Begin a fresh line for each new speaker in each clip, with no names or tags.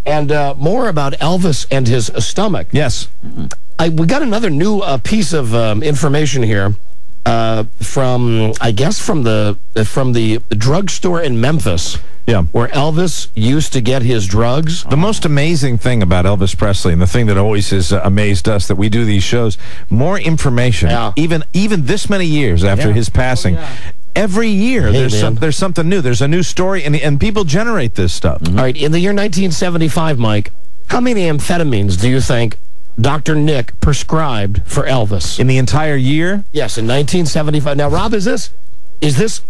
And more about Elvis and his stomach.
Yes.
We got another new piece of information here from the drugstore in Memphis.
Yeah.
Where Elvis used to get his drugs.
The most amazing thing about Elvis Presley, and the thing that always has amazed us that we do these shows, more information, even this many years after his passing. Every year, there's something new. There's a new story, and people generate this stuff.
All right, in the year 1975, Mike, how many amphetamines do you think Dr. Nick prescribed for Elvis?
In the entire year?
Yes, in 1975. Now, Rob, is this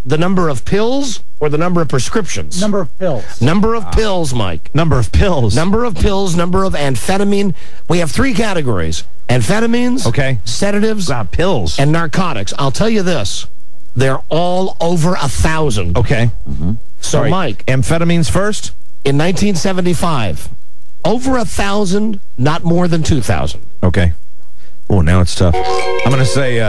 the number of pills or the number of prescriptions?
Number of pills.
Number of pills, Mike.
Number of pills.
Number of pills, number of amphetamine. We have 3 categories. Amphetamines, sedatives,
pills,
and narcotics. I'll tell you this. They're all over 1,000.
Okay.
So, Mike.
Amphetamines first?
In 1975, over 1,000, not more than 2,000.
Okay. Oh, now it's tough. I'm going to say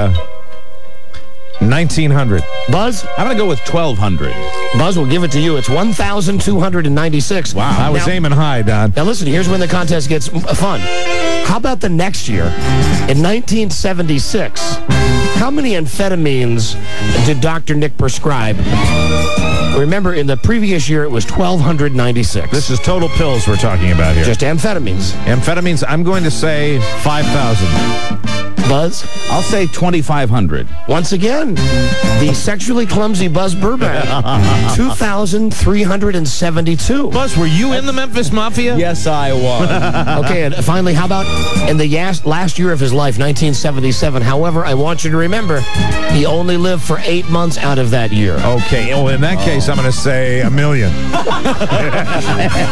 1,900.
Buzz?
I'm going to go with 1,200.
Buzz, will give it to you. It's 1,296.
Wow. I was aiming high, Don.
Now, listen, here's when the contest gets fun. How about the next year? In 1976, how many amphetamines did Dr. Nick prescribe? Remember, in the previous year, it was 1,296.
This is total pills we're talking about here.
Just amphetamines.
Amphetamines, I'm going to say 5,000.
Buzz?
I'll say 2,500.
Once again, the sexually clumsy Buzz Burbank, 2,372.
Buzz, were you in the Memphis Mafia?
Yes, I was.
Okay, and finally, how about in the last year of his life, 1977? However, I want you to remember, he only lived for 8 months out of that year.
Okay, well, in that case, I'm going to say 1 million.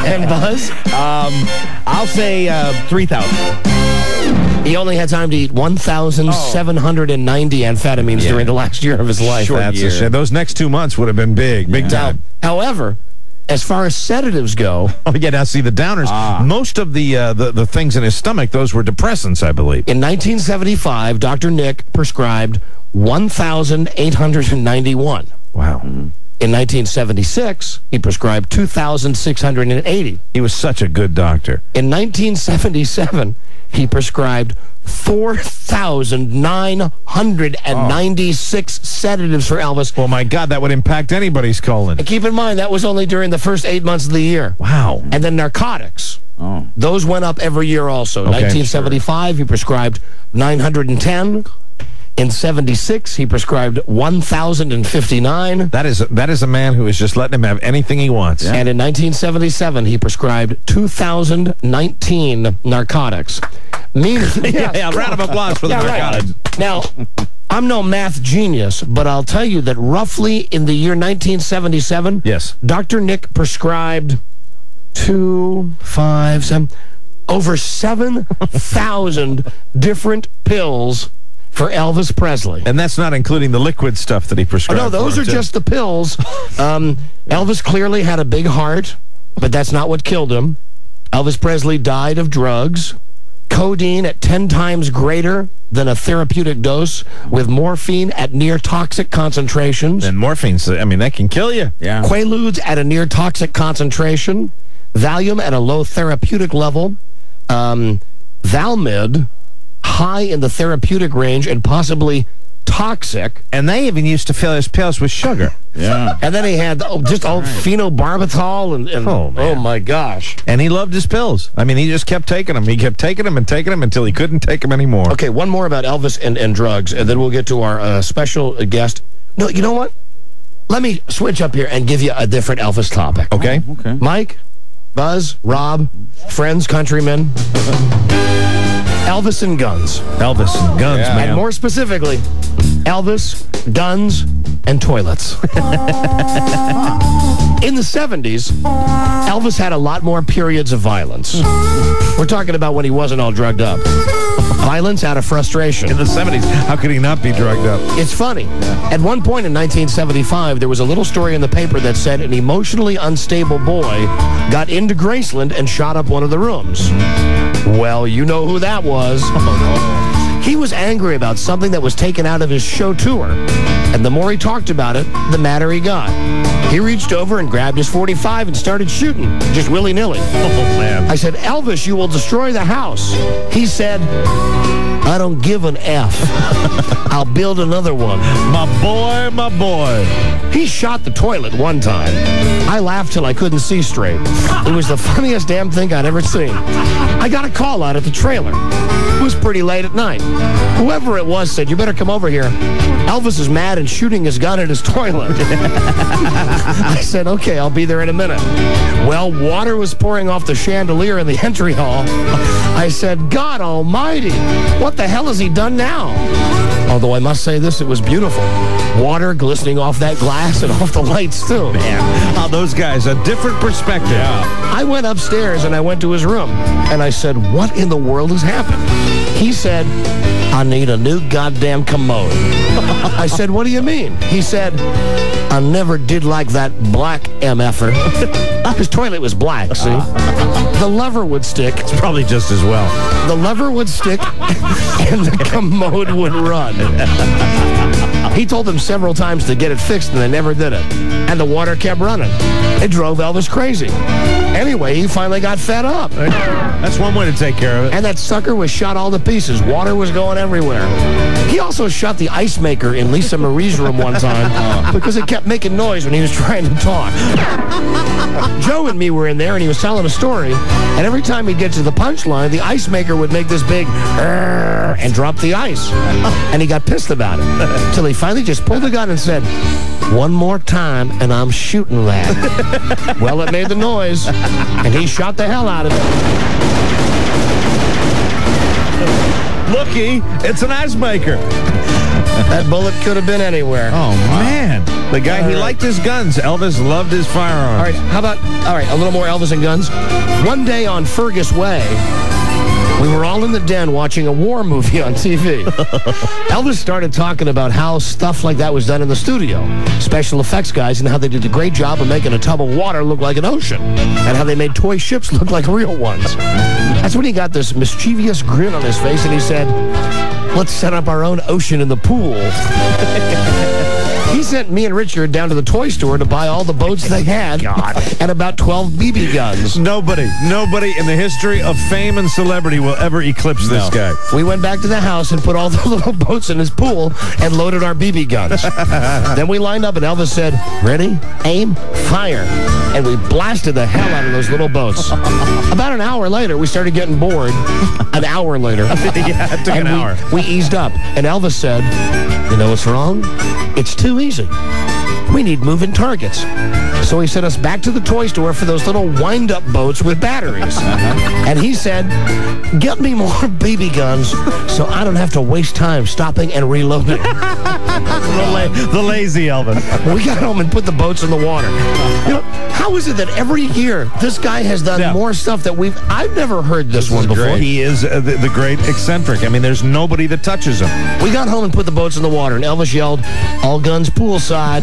And Buzz?
I'll say 3,000.
He only had time to eat 1,790 amphetamines during the last year of his life.
That's a shame. Those next 2 months would have been big time.
However, as far as sedatives go...
Oh, yeah, now see the downers. Most of the things in his stomach, those were depressants, I believe.
In 1975, Dr. Nick prescribed 1,891.
Wow.
In 1976, he prescribed 2,680.
He was such a good doctor.
In 1977, he prescribed 4,996 sedatives for Elvis.
Well, my God, that would impact anybody's colon.
And keep in mind, that was only during the first 8 months of the year.
Wow.
And then narcotics. Those went up every year also. In 1975, he prescribed 910. In 76, he prescribed 1,059.
That is a man who is just letting him have anything he wants.
Yeah. And in 1977, he prescribed 2,019 narcotics.
Yeah, round of applause for the narcotics.
Right. Now, I'm no math genius, but I'll tell you that roughly in the year 1977, Dr. Nick prescribed over 7,000 different pills for Elvis Presley.
And that's not including the liquid stuff that he prescribed.
Oh, no, those are just the pills. Elvis clearly had a big heart, but that's not what killed him. Elvis Presley died of drugs. Codeine at 10 times greater than a therapeutic dose, with morphine at near toxic concentrations.
And morphine's, I mean, that can kill you.
Yeah.
Quaaludes at a near toxic concentration. Valium at a low therapeutic level. Valmid high in the therapeutic range and possibly toxic.
And they even used to fill his pills with sugar.
Yeah. And then he had just phenobarbital and oh my gosh.
And he loved his pills. I mean, he just kept taking them. He kept taking them and taking them until he couldn't take them anymore.
Okay, one more about Elvis and drugs, and then we'll get to our special guest. No, you know what? Let me switch up here and give you a different Elvis topic.
Okay.
Okay.
Mike, Buzz, Rob, friends, countrymen. Elvis and guns.
Elvis and guns, man.
And more specifically, Elvis, guns, and toilets. In the 70s, Elvis had a lot more periods of violence. We're talking about when he wasn't all drugged up. Violence out of frustration.
In the 70s, how could he not be drugged up?
It's funny. At one point in 1975, there was a little story in the paper that said an emotionally unstable boy got into Graceland and shot up one of the rooms. Well, you know who that was. He was angry about something that was taken out of his show tour. And the more he talked about it, the madder he got. He reached over and grabbed his .45 and started shooting, just willy-nilly.
Oh, man.
I said, Elvis, you will destroy the house. He said, I don't give an F. I'll build another one.
My boy, my boy.
He shot the toilet one time. I laughed till I couldn't see straight. It was the funniest damn thing I'd ever seen. I got a call out at the trailer. It was pretty late at night. Whoever it was said, you better come over here. Elvis is mad and shooting his gun at his toilet. I said, okay, I'll be there in a minute. Well, water was pouring off the chandelier in the entry hall. I said, God almighty, what the hell has he done now? Although I must say this, it was beautiful. Water glistening off that glass and off the lights, too.
Man, how those guys, a different perspective.
Yeah. I went upstairs and I went to his room. And I said, what in the world has happened? He said, I need a new goddamn commode. I said, what do you mean? He said, I never did like that black MFer. His toilet was black, see? The lever would stick.
It's probably just as well.
The lever would stick and the commode would run. He told them several times to get it fixed, and they never did it. And the water kept running. It drove Elvis crazy. Anyway, he finally got fed up.
That's one way to take care of it.
And that sucker was shot all to pieces. Water was going everywhere. He also shot the ice maker in Lisa Marie's room one time because it kept making noise when he was trying to talk. Joe and me were in there, and he was telling a story, and every time he'd get to the punchline, the ice maker would make this big and drop the ice. And he got pissed about it, till he finally just pulled the gun and said, one more time, and I'm shooting that. Well, it made the noise, and he shot the hell out of it.
Looky, it's an ice maker.
That bullet could have been anywhere.
Oh, man. The guy, he liked his guns. Elvis loved his firearms.
All right, how about, a little more Elvis and guns. One day on Fergus Way, we were all in the den watching a war movie on TV. Elvis started talking about how stuff like that was done in the studio. Special effects guys, and how they did a great job of making a tub of water look like an ocean. And how they made toy ships look like real ones. That's when he got this mischievous grin on his face, and he said, let's set up our own ocean in the pool. He sent me and Richard down to the toy store to buy all the boats they had and about 12 BB guns.
Nobody in the history of fame and celebrity will ever eclipse this guy.
We went back to the house and put all the little boats in his pool and loaded our BB guns. Then we lined up and Elvis said, ready, aim, fire. And we blasted the hell out of those little boats. About an hour later, we started getting bored. An hour later.
Yeah, it took an hour.
We eased up. And Elvis said, you know what's wrong? It's too easy. We need moving targets. So he sent us back to the toy store for those little wind-up boats with batteries. And he said, get me more BB guns so I don't have to waste time stopping and reloading.
The lazy Elvis.
We got home and put the boats in the water. You know, how is it that every year this guy has done more stuff that I've never heard this one before.
Great. He is the great eccentric. I mean, there's nobody that touches him. We
got home and put the boats in the water, and Elvis yelled, all guns poolside.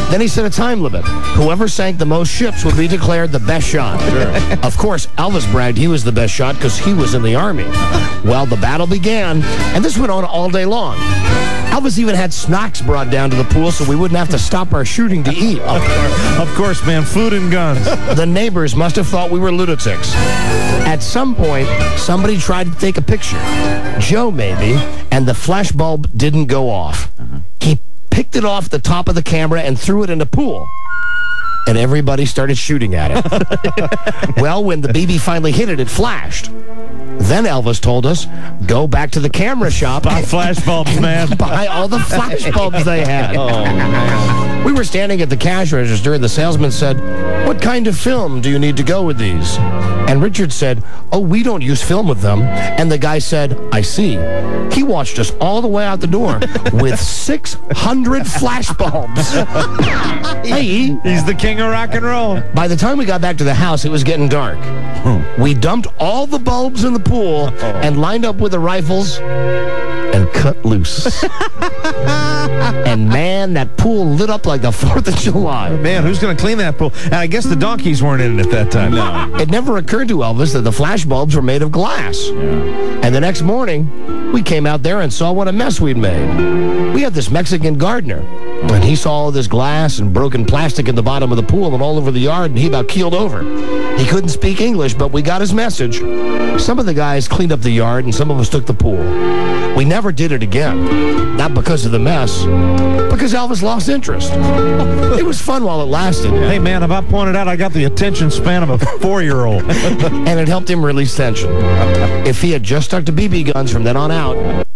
Then he set a time limit. Whoever sank the most ships would be declared the best shot. Sure. Of course, Elvis bragged he was the best shot because he was in the Army. Well, the battle began, and this went on all day long. Elvis even had snacks brought down to the pool so we wouldn't have to stop our shooting to eat.
Of course, man. Food and guns.
The neighbors must have thought we were lunatics. At some point, somebody tried to take a picture. Joe, maybe, and the flash bulb didn't go off. He picked it off the top of the camera and threw it in the pool. And everybody started shooting at it. Well, when the BB finally hit it, it flashed. Then Elvis told us, go back to the camera shop.
Buy flash bulbs, man.
Buy all the flash bulbs they had.
Oh, man.
We were standing at the cash register, and the salesman said, what kind of film do you need to go with these? And Richard said, oh, we don't use film with them. And the guy said, I see. He watched us all the way out the door with 600 flash bulbs. Hey.
He's the king of rock and roll.
By the time we got back to the house, it was getting dark. We dumped all the bulbs in the pool and lined up with the rifles and cut loose. And, man, that pool lit up like the 4th of July.
Man, who's going to clean that pool? And I guess the donkeys weren't in it at that time.
No.
It never occurred to Elvis that the flash bulbs were made of glass.
Yeah.
And the next morning, we came out there and saw what a mess we'd made. We had this Mexican gardener, and he saw all this glass and broken plastic in the bottom of the pool and all over the yard, and he about keeled over. He couldn't speak English, but we got his message. Some of the guys cleaned up the yard, and some of us took the pool. We never did it again. Not because of the mess, because Elvis lost interest. It was fun while it lasted.
Hey, man, about pointed out, I got the attention span of a 4-year-old.
And it helped him release tension. If he had just stuck to BB guns from then on out,